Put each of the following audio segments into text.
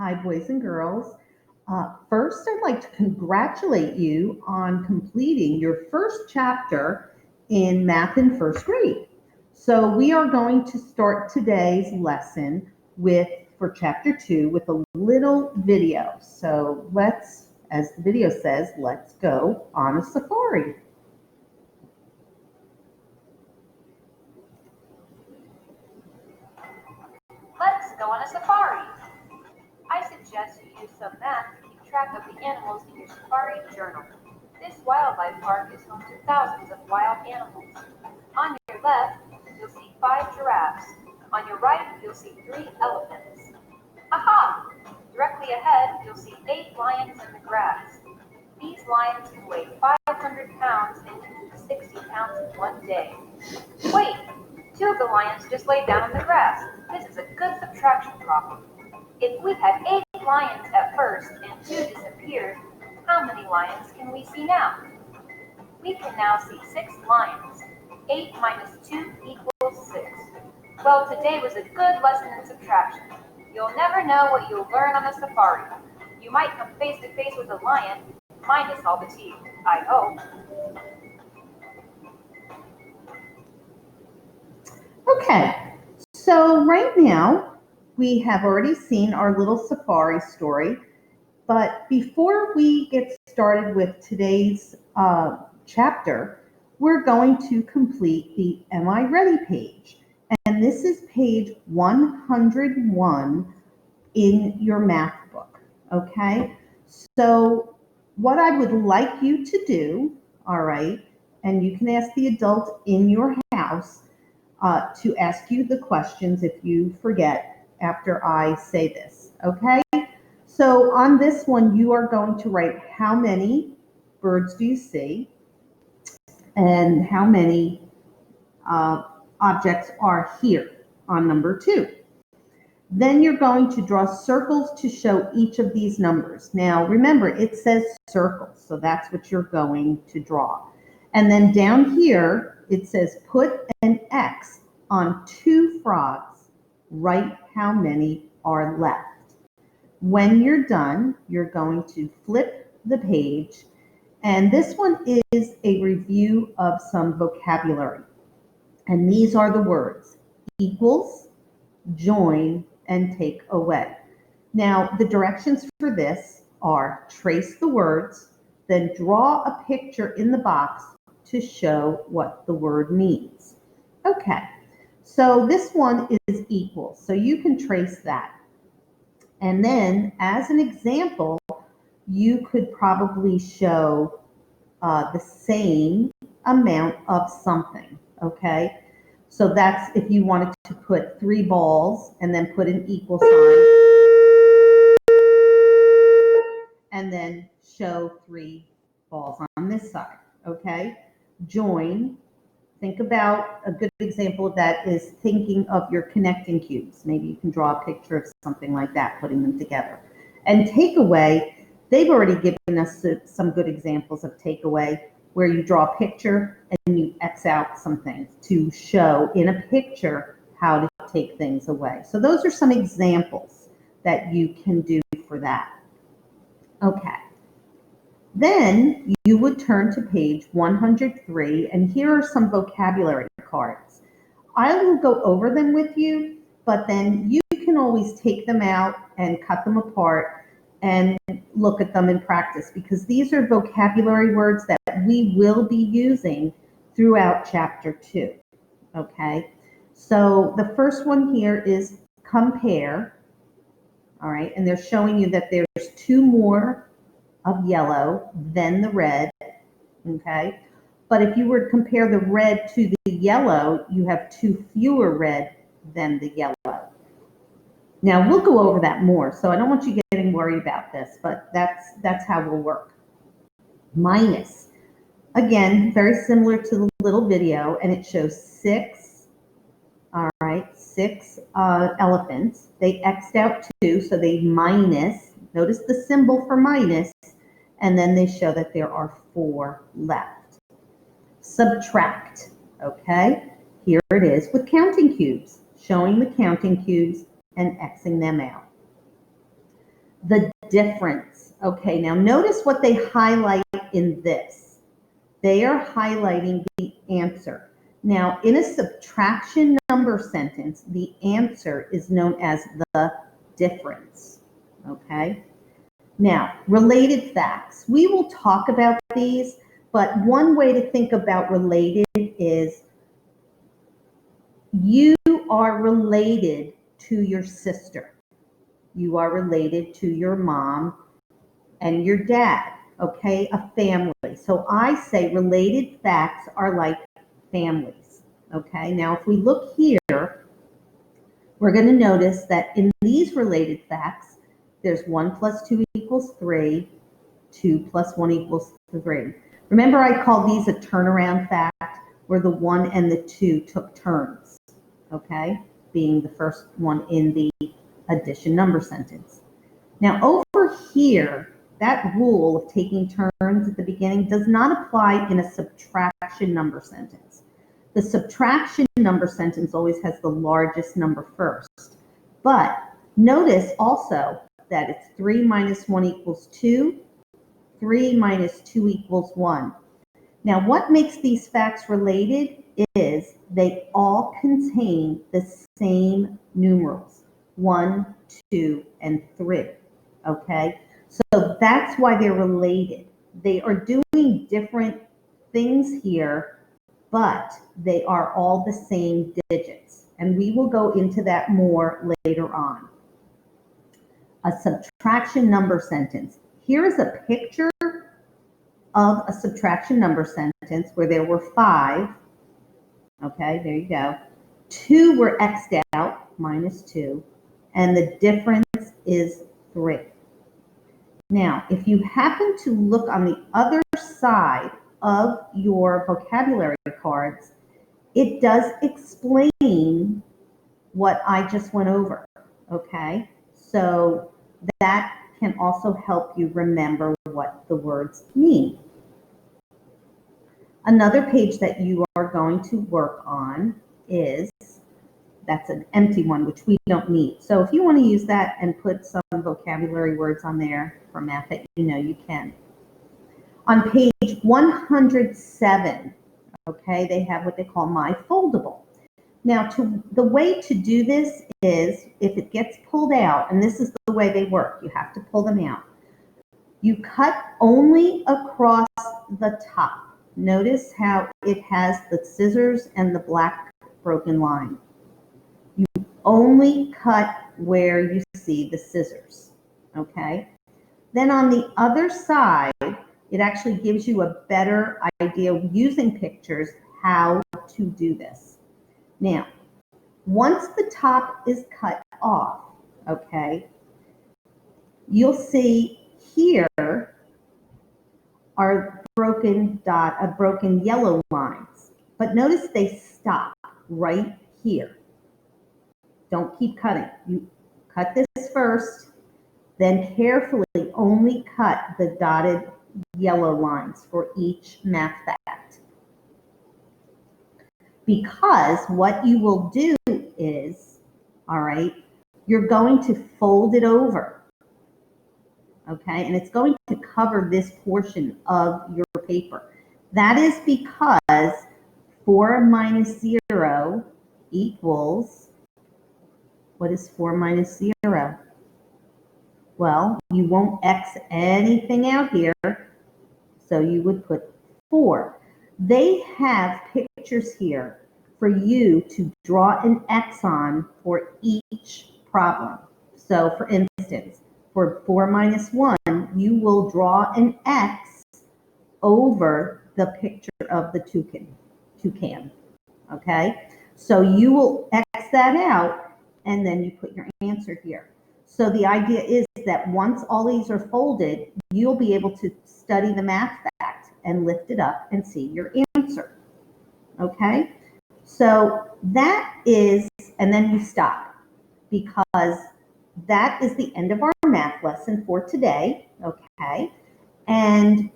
Hi, boys and girls. First, I'd like to congratulate you on completing your first chapter in math in first grade. So we are going to start today's lesson for chapter 2 with a little video. So let's, as the video says, let's go on a safari. Let's go on a safari. I suggest you use some math to keep track of the animals in your safari journal. This wildlife park is home to thousands of wild animals. On your left, you'll see 5 giraffes. On your right, you'll see 3 elephants. Aha! Directly ahead, you'll see 8 lions in the grass. These lions can weigh 500 pounds and can eat 60 pounds in one day. Wait! 2 of the lions just laid down in the grass. This is a good subtraction problem. If we had 8 lions at first and 2 disappeared, how many lions can we see now? We can now see 6 lions. 8 minus 2 equals 6. Well, today was a good lesson in subtraction. You'll never know what you'll learn on a safari. You might come face to face with a lion, minus all the teeth, I hope. Okay, so right now we have already seen our little safari story, but before we get started with today's chapter, we're going to complete the Am I Ready page. And this is page 101 in your math book, okay? So what I would like you to do, all right, and you can ask the adult in your house to ask you the questions if you forget after I say this, okay? So on this one, you are going to write how many birds do you see and how many objects are here on number 2. Then you're going to draw circles to show each of these numbers. Now remember, it says circles, so that's what you're going to draw. And then down here, it says put an X on 2 frogs. Write how many are left. When you're done, you're going to flip the page, and this one is a review of some vocabulary. And these are the words: equals, join, and take away. Now, the directions for this are trace the words, then draw a picture in the box to show what the word means. Okay, so this one is equals, so you can trace that. And then, as an example, you could probably show the same amount of something, okay? So that's if you wanted to put 3 balls and then put an equal sign and then show 3 balls on this side, okay? Join. Think about a good example of that is thinking of your connecting cubes. Maybe you can draw a picture of something like that, putting them together. And takeaway, they've already given us some good examples of takeaway, where you draw a picture and you X out some things to show in a picture how to take things away. So those are some examples that you can do for that. Okay. Then you would turn to page 103, and here are some vocabulary cards. I will go over them with you, but then you can always take them out and cut them apart and look at them in practice, because these are vocabulary words that we will be using throughout chapter 2. Okay, so the first one here is compare. All right, and they're showing you that there's 2 more of yellow than the red. Okay, but if you were to compare the red to the yellow, you have 2 fewer red than the yellow. Now we'll go over that more, so I don't want you getting worried about this, but that's how we'll work. Minus. Again, very similar to the little video, and it shows 6, all right, 6 elephants. They X'd out 2, so they minus. Notice the symbol for minus, and then they show that there are 4 left. Subtract, okay? Here it is with counting cubes, showing the counting cubes and Xing them out. the difference. Okay, now notice what they highlight in this. They are highlighting the answer. Now, in a subtraction number sentence, the answer is known as the difference. Okay? Now, related facts. We will talk about these, but one way to think about related is you are related to your sister. You are related to your mom and your dad, okay? A family. So I say related facts are like families, okay? Now, if we look here, we're going to notice that in these related facts, there's 1 plus 2 equals 3, 2 plus 1 equals 3. Remember, I called these a turnaround fact, where the 1 and the 2 took turns, okay? Being the first one in the addition number sentence. Now, over here, that rule of taking turns at the beginning does not apply in a subtraction number sentence. The subtraction number sentence always has the largest number first. But notice also that it's 3 minus 1 equals 2, 3 minus 2 equals 1. Now, what makes these facts related is they all contain the same numerals, 1, 2, and 3, okay? So that's why they're related. They are doing different things here, but they are all the same digits. And we will go into that more later on. A subtraction number sentence. Here is a picture of a subtraction number sentence where there were 5. Okay, there you go. 2 were X'd out, minus 2, and the difference is 3. Now, if you happen to look on the other side of your vocabulary cards, it does explain what I just went over, okay? So that can also help you remember what the words mean. Another page that you are going to work on is, that's an empty one, which we don't need. So if you want to use that and put some vocabulary words on there for math that you know, you can. On page 107, okay, they have what they call My Foldable. Now, the way to do this is, if it gets pulled out, and this is the way they work, you have to pull them out. You cut only across the top. Notice how it has the scissors and the black broken line. You only cut where you see the scissors, okay? Then on the other side, it actually gives you a better idea using pictures how to do this. Now, once the top is cut off, okay, you'll see here are broken yellow lines. But notice they stop right here. Don't keep cutting. You cut this first, then carefully only cut the dotted yellow lines for each math fact. Because what you will do is, all right, you're going to fold it over. Okay, and it's going to cover this portion of your paper. That is because 4 minus 0 equals, what is 4 minus 0? Well, you won't X anything out here, so you would put 4. They have pictures here for you to draw an X on for each problem. So for instance, for 4 minus 1, you will draw an X over the picture of the toucan, okay? So you will X that out, and then you put your answer here. So the idea is that once all these are folded, you'll be able to study the math fact and lift it up and see your answer, okay? So that is, and then you stop, because that is the end of our math lesson for today, okay? And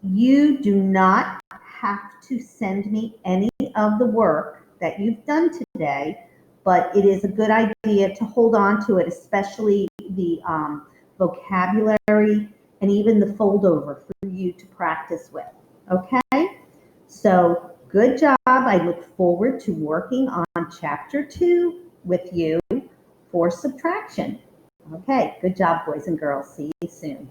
you do not have to send me any of the work that you've done today but it is a good idea to hold on to it, especially the vocabulary and even the fold over for you to practice with. Okay? So good job. I look forward to working on chapter 2 with you for subtraction. Okay, good job, boys and girls. See you soon.